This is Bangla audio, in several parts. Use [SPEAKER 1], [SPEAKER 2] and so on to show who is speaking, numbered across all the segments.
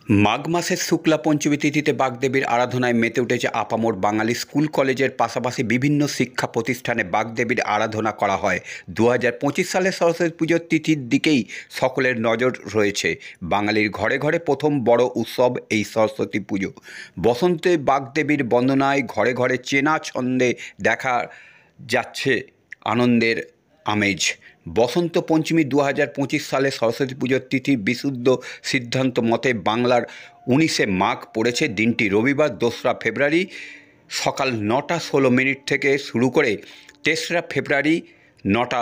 [SPEAKER 1] মাঘ মাসের শুক্লা পঞ্চমী তিথিতে বাগদেবীর আরাধনায় মেতে উঠেছে আপামর বাঙালি। স্কুল কলেজের পাশাপাশি বিভিন্ন শিক্ষা প্রতিষ্ঠানে বাগদেবীর আরাধনা করা হয়। 2025 সালের সরস্বতী পুজোর তিথির দিকেই সকলের নজর রয়েছে। বাঙালির ঘরে ঘরে প্রথম বড় উৎসব এই সরস্বতী পুজো। বসন্তে বাগদেবীর বন্দনায় ঘরে ঘরে চেনা ছন্দে দেখা যাচ্ছে আনন্দের আমেজ। বসন্ত পঞ্চমী 2025 সালে সরস্বতী পুজোর তিথি বিশুদ্ধ সিদ্ধান্ত মতে বাংলার 19শে মাঘ পড়েছে। দিনটি রবিবার 2রা ফেব্রুয়ারি সকাল 9টা 16 মিনিট থেকে শুরু করে 3রা ফেব্রুয়ারি 9টা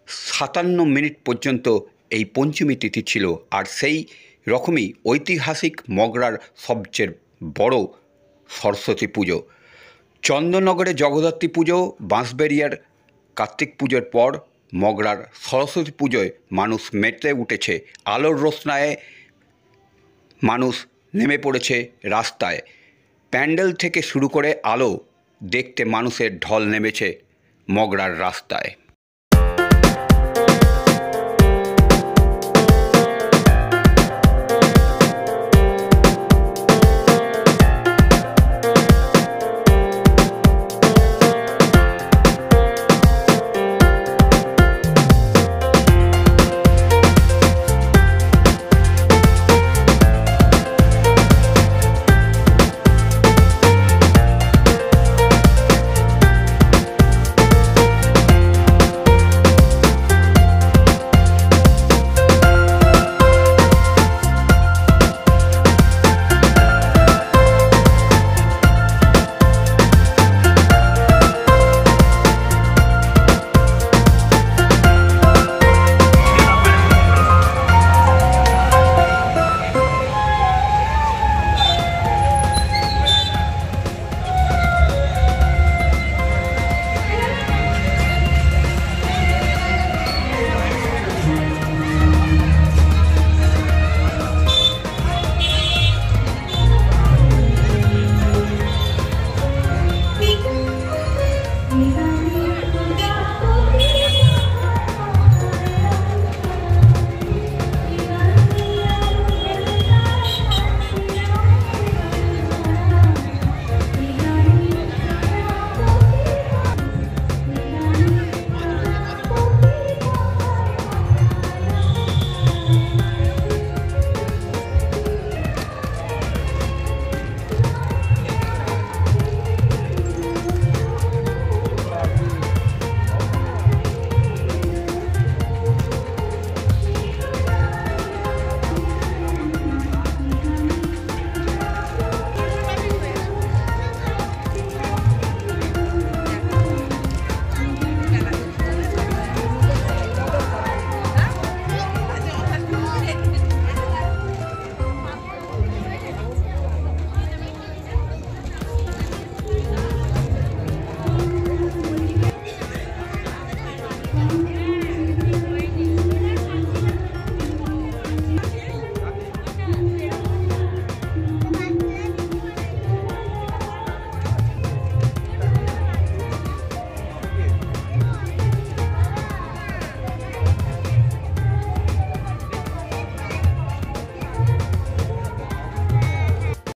[SPEAKER 1] 57 মিনিট পর্যন্ত এই পঞ্চমী তিথি ছিল। আর সেই রকমই ঐতিহাসিক মগরার সবচেয়ে বড় সরস্বতী পুজো। চন্দননগরে জগদ্ধাত্রী পুজো, বাঁশবেড়িয়ার কার্তিক পুজোর পর মগরার সরস্বতী পুজোয় মানুষ মেতে উঠেছে। আলোর রোশনায়ে মানুষ নেমে পড়েছে রাস্তায়। প্যান্ডেল থেকে শুরু করে আলো দেখতে মানুষের ঢল নেমেছে মগরার রাস্তায়।